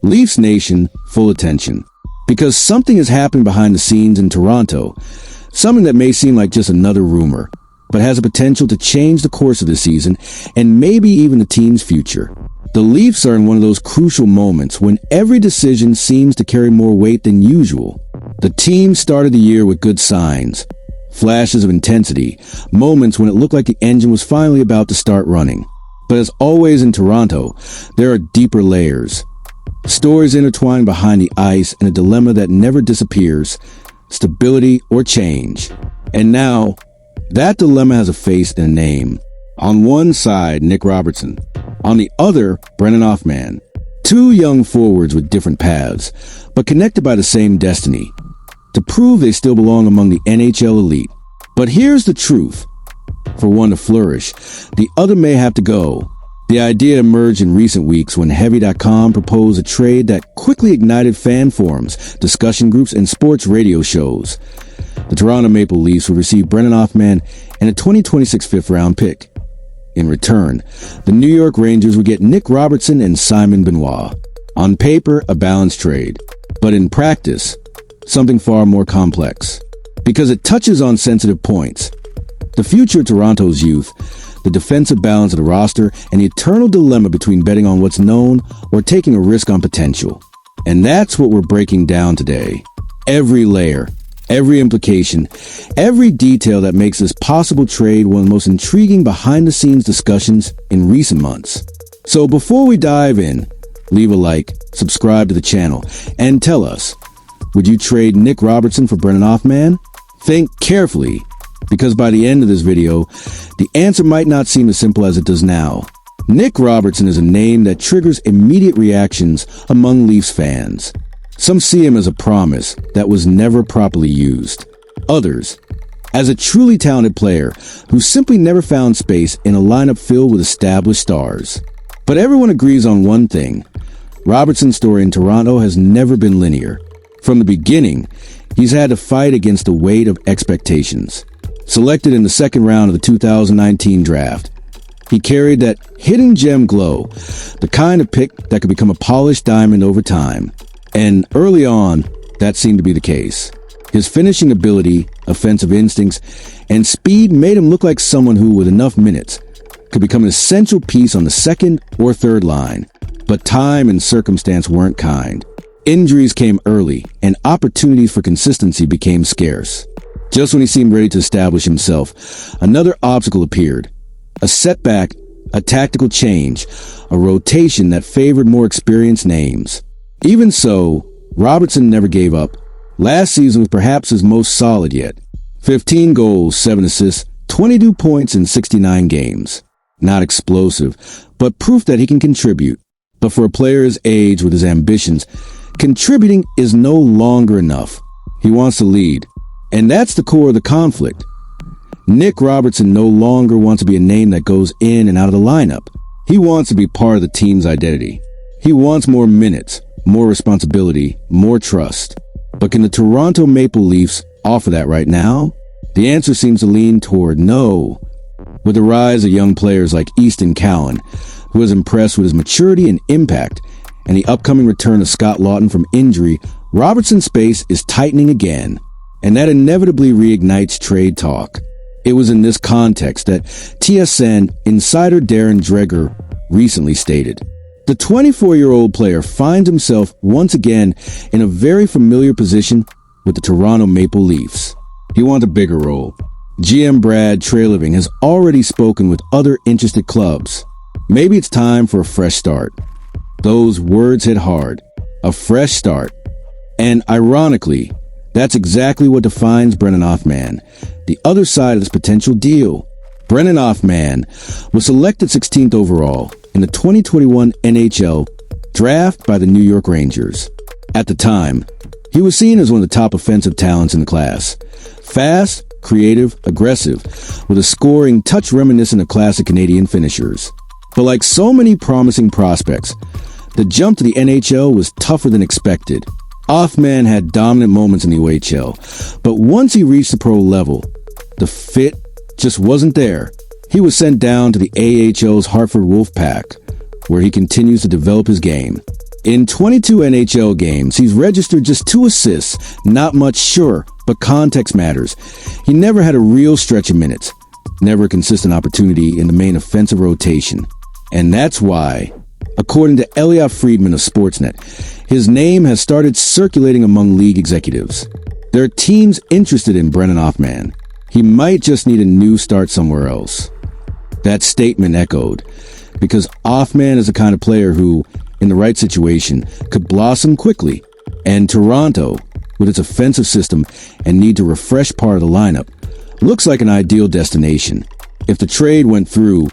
Leafs Nation, full attention. Because something is happening behind the scenes in Toronto. Something that may seem like just another rumor, but has the potential to change the course of the season and maybe even the team's future. The Leafs are in one of those crucial moments when every decision seems to carry more weight than usual. The team started the year with good signs, flashes of intensity, moments when it looked like the engine was finally about to start running. But as always in Toronto, there are deeper layers. Stories intertwined behind the ice and a dilemma that never disappears, stability or change. And now, that dilemma has a face and a name. On one side, Nick Robertson. On the other, Brennan Othmann. Two young forwards with different paths, but connected by the same destiny. To prove they still belong among the NHL elite. But here's the truth. For one to flourish, the other may have to go. The idea emerged in recent weeks when Heavy.com proposed a trade that quickly ignited fan forums, discussion groups, and sports radio shows. The Toronto Maple Leafs would receive Brennan Othmann and a 2026 fifth-round pick. In return, the New York Rangers would get Nick Robertson and Simon Benoit. On paper, a balanced trade. But in practice, something far more complex. Because it touches on sensitive points. The future of Toronto's youth, the defensive balance of the roster, and the eternal dilemma between betting on what's known or taking a risk on potential. And that's what we're breaking down today. Every layer, every implication, every detail that makes this possible trade one of the most intriguing behind-the-scenes discussions in recent months. So before we dive in, leave a like, subscribe to the channel, and tell us, would you trade Nick Robertson for Brennan Othmann? Think carefully, because by the end of this video, the answer might not seem as simple as it does now. Nick Robertson is a name that triggers immediate reactions among Leafs fans. Some see him as a promise that was never properly used. Others, as a truly talented player who simply never found space in a lineup filled with established stars. But everyone agrees on one thing. Robertson's story in Toronto has never been linear. From the beginning, he's had to fight against the weight of expectations. Selected in the second round of the 2019 draft, he carried that hidden gem glow, the kind of pick that could become a polished diamond over time. And early on, that seemed to be the case. His finishing ability, offensive instincts, and speed made him look like someone who, with enough minutes, could become an essential piece on the second or third line. But time and circumstance weren't kind. Injuries came early, and opportunities for consistency became scarce. Just when he seemed ready to establish himself, another obstacle appeared. A setback, a tactical change, a rotation that favored more experienced names. Even so, Robertson never gave up. Last season was perhaps his most solid yet. 15 goals, 7 assists, 22 points in 69 games. Not explosive, but proof that he can contribute. But for a player his age with his ambitions, contributing is no longer enough. He wants to lead. And that's the core of the conflict. Nick Robertson no longer wants to be a name that goes in and out of the lineup. He wants to be part of the team's identity. He wants more minutes, more responsibility, more trust. But can the Toronto Maple Leafs offer that right now? The answer seems to lean toward no. With the rise of young players like Easton Cowan, who has impressed with his maturity and impact, and the upcoming return of Scott Laughton from injury, Robertson's space is tightening again. And that inevitably reignites trade talk. It was in this context that TSN insider Darren Dreger recently stated, the 24-year-old player finds himself once again in a very familiar position with the Toronto Maple Leafs. He wants a bigger role. GM Brad Treliving has already spoken with other interested clubs. Maybe it's time for a fresh start. Those words hit hard. A fresh start. And ironically, that's exactly what defines Brennan Othmann, the other side of this potential deal. Brennan Othmann was selected 16th overall in the 2021 NHL draft by the New York Rangers. At the time, he was seen as one of the top offensive talents in the class. Fast, creative, aggressive, with a scoring touch reminiscent of classic Canadian finishers. But like so many promising prospects, the jump to the NHL was tougher than expected. Othmann had dominant moments in the OHL, but once he reached the pro level, the fit just wasn't there. He was sent down to the AHL's Hartford Wolfpack, where he continues to develop his game. In 22 NHL games, he's registered just 2 assists. Not much, sure, but context matters. He never had a real stretch of minutes. Never a consistent opportunity in the main offensive rotation. And that's why, according to Elliot Friedman of Sportsnet, his name has started circulating among league executives. There are teams interested in Brennan Othmann. He might just need a new start somewhere else. That statement echoed, because Othmann is the kind of player who, in the right situation, could blossom quickly. And Toronto, with its offensive system and need to refresh part of the lineup, looks like an ideal destination. If the trade went through,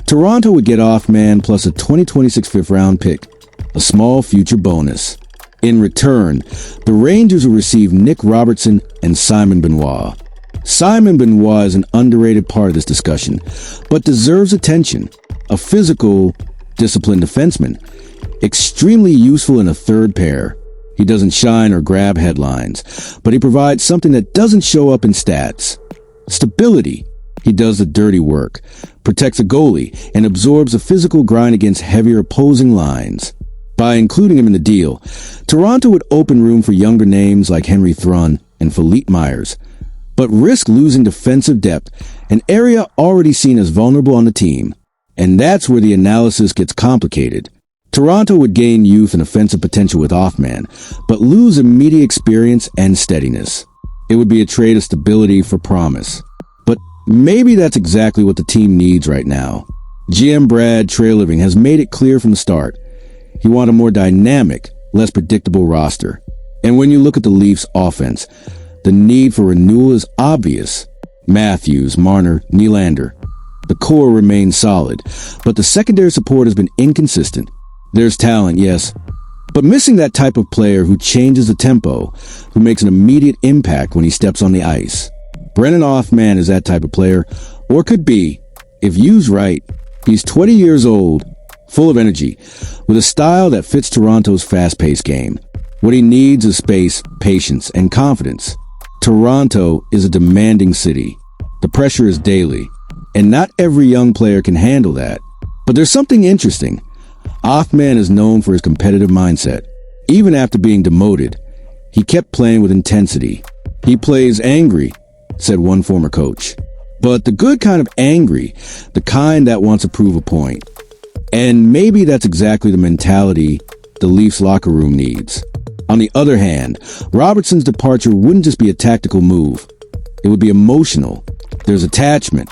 Toronto would get Othmann plus a 2026 fifth-round pick, a small future bonus. In return, the Rangers will receive Nick Robertson and Simon Benoit. Simon Benoit is an underrated part of this discussion, but deserves attention. A physical, disciplined defenseman, extremely useful in a third pair. He doesn't shine or grab headlines, but he provides something that doesn't show up in stats. Stability. He does the dirty work, protects a goalie, and absorbs a physical grind against heavier opposing lines. By including him in the deal, Toronto would open room for younger names like Henry Thrun and Philippe Myers, but risk losing defensive depth, an area already seen as vulnerable on the team. And that's where the analysis gets complicated. Toronto would gain youth and offensive potential with Othmann, but lose immediate experience and steadiness. It would be a trade of stability for promise. But maybe that's exactly what the team needs right now. GM Brad Treliving has made it clear from the start. He wants a more dynamic, less predictable roster. And when you look at the Leafs' offense, the need for renewal is obvious. Matthews, Marner, Nylander. The core remains solid, but the secondary support has been inconsistent. There's talent, yes, but missing that type of player who changes the tempo, who makes an immediate impact when he steps on the ice. Brennan Othmann is that type of player, or could be, if used right. He's 20 years old, full of energy, with a style that fits Toronto's fast-paced game. What he needs is space, patience, and confidence. Toronto is a demanding city. The pressure is daily, and not every young player can handle that. But there's something interesting. Othmann is known for his competitive mindset. Even after being demoted, he kept playing with intensity. He plays angry, said one former coach. But the good kind of angry, the kind that wants to prove a point. And maybe that's exactly the mentality the Leafs locker room needs. On the other hand, Robertson's departure wouldn't just be a tactical move. It would be emotional. There's attachment,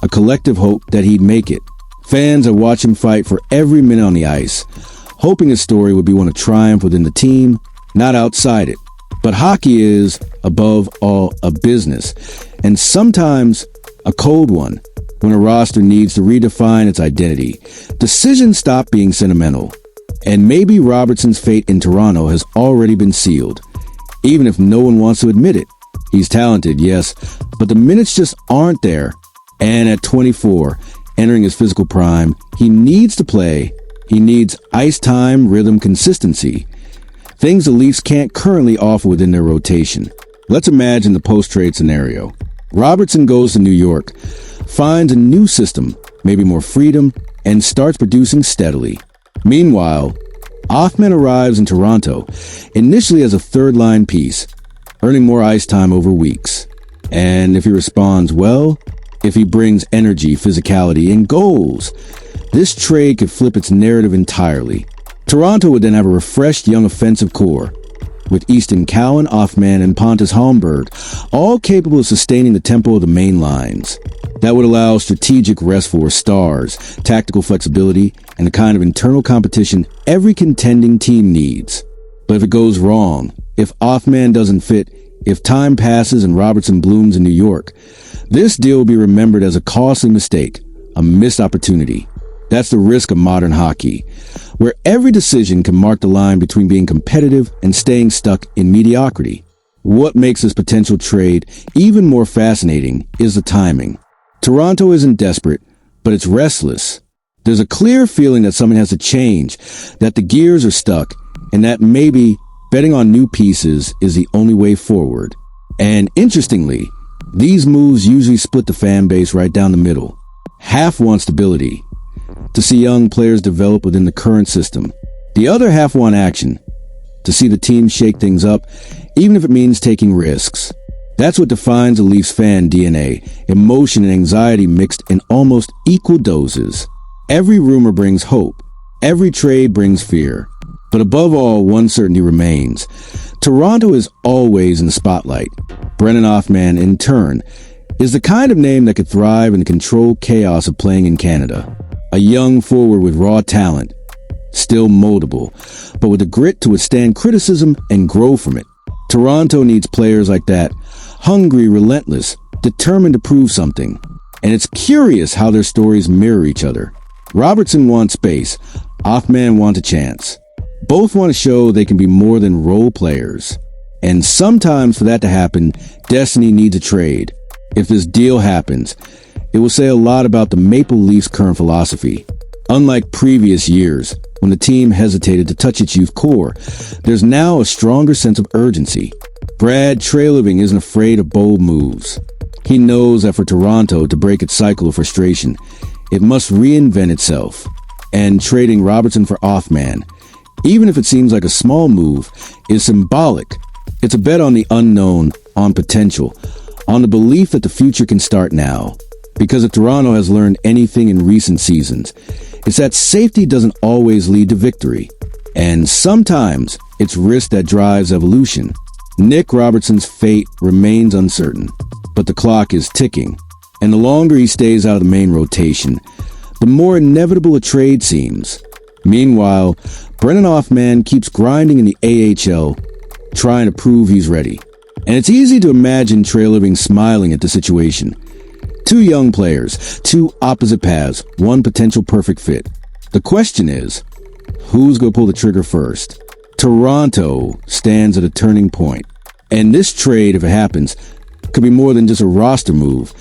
a collective hope that he'd make it. Fans have watched him fight for every minute on the ice, hoping his story would be one of triumph within the team, not outside it. But hockey is, above all, a business, and sometimes a cold one. When a roster needs to redefine its identity, decisions stop being sentimental. And maybe Robertson's fate in Toronto has already been sealed, even if no one wants to admit it. He's talented, yes, but the minutes just aren't there. And at 24, entering his physical prime, he needs to play. He needs ice time, rhythm, consistency. Things the Leafs can't currently offer within their rotation. Let's imagine the post-trade scenario. Robertson goes to New York, finds a new system, maybe more freedom, and starts producing steadily. Meanwhile, Othmann arrives in Toronto, initially as a third-line piece, earning more ice time over weeks. And if he responds well, if he brings energy, physicality, and goals, this trade could flip its narrative entirely. Toronto would then have a refreshed young offensive core, with Easton Cowan, Othmann, and Pontus Holmberg, all capable of sustaining the tempo of the main lines. That would allow strategic rest for stars, tactical flexibility, and the kind of internal competition every contending team needs. But if it goes wrong, if Othmann doesn't fit, if time passes and Robertson blooms in New York, this deal will be remembered as a costly mistake, a missed opportunity. That's the risk of modern hockey, where every decision can mark the line between being competitive and staying stuck in mediocrity. What makes this potential trade even more fascinating is the timing. Toronto isn't desperate, but it's restless. There's a clear feeling that something has to change, that the gears are stuck, and that maybe betting on new pieces is the only way forward. And interestingly, these moves usually split the fan base right down the middle. Half want stability, to see young players develop within the current system. The other half want action, to see the team shake things up, even if it means taking risks. That's what defines a Leafs fan DNA, emotion and anxiety mixed in almost equal doses. Every rumor brings hope. Every trade brings fear. But above all, one certainty remains. Toronto is always in the spotlight. Brennan Othmann, in turn, is the kind of name that could thrive in the controlled chaos of playing in Canada. A young forward with raw talent, still moldable, but with the grit to withstand criticism and grow from it. Toronto needs players like that, hungry, relentless, determined to prove something. And it's curious how their stories mirror each other. Robertson wants space. Othmann wants a chance. Both want to show they can be more than role players. And sometimes for that to happen, destiny needs a trade. If this deal happens, it will say a lot about the Maple Leafs' current philosophy. Unlike previous years, when the team hesitated to touch its youth core, there's now a stronger sense of urgency. Brad Treliving isn't afraid of bold moves. He knows that for Toronto to break its cycle of frustration, it must reinvent itself. And trading Robertson for Othmann, even if it seems like a small move, is symbolic. It's a bet on the unknown, on potential, on the belief that the future can start now. Because if Toronto has learned anything in recent seasons, it's that safety doesn't always lead to victory. And sometimes it's risk that drives evolution. Nick Robertson's fate remains uncertain, but the clock is ticking. And the longer he stays out of the main rotation, the more inevitable a trade seems. Meanwhile, Brennan Othmann keeps grinding in the AHL, trying to prove he's ready. And it's easy to imagine Treliving smiling at the situation. Two young players, two opposite paths, one potential perfect fit. The question is, who's going to pull the trigger first? Toronto stands at a turning point. And this trade, if it happens, could be more than just a roster move.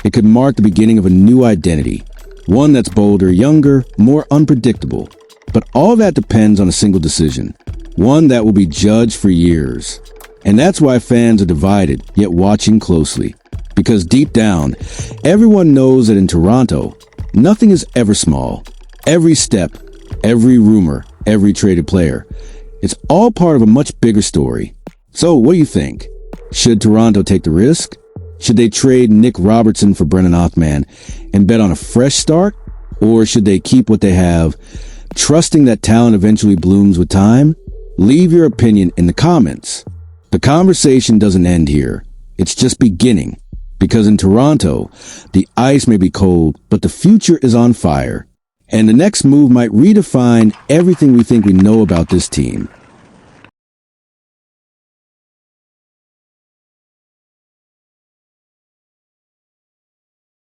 It could mark the beginning of a new identity. One that's bolder, younger, more unpredictable. But all that depends on a single decision. One that will be judged for years. And that's why fans are divided, yet watching closely. Because deep down, everyone knows that in Toronto, nothing is ever small. Every step, every rumor, every traded player. It's all part of a much bigger story. So what do you think? Should Toronto take the risk? Should they trade Nick Robertson for Brennan Othmann and bet on a fresh start? Or should they keep what they have, trusting that talent eventually blooms with time? Leave your opinion in the comments. The conversation doesn't end here. It's just beginning. Because in Toronto, the ice may be cold, but the future is on fire. And the next move might redefine everything we think we know about this team.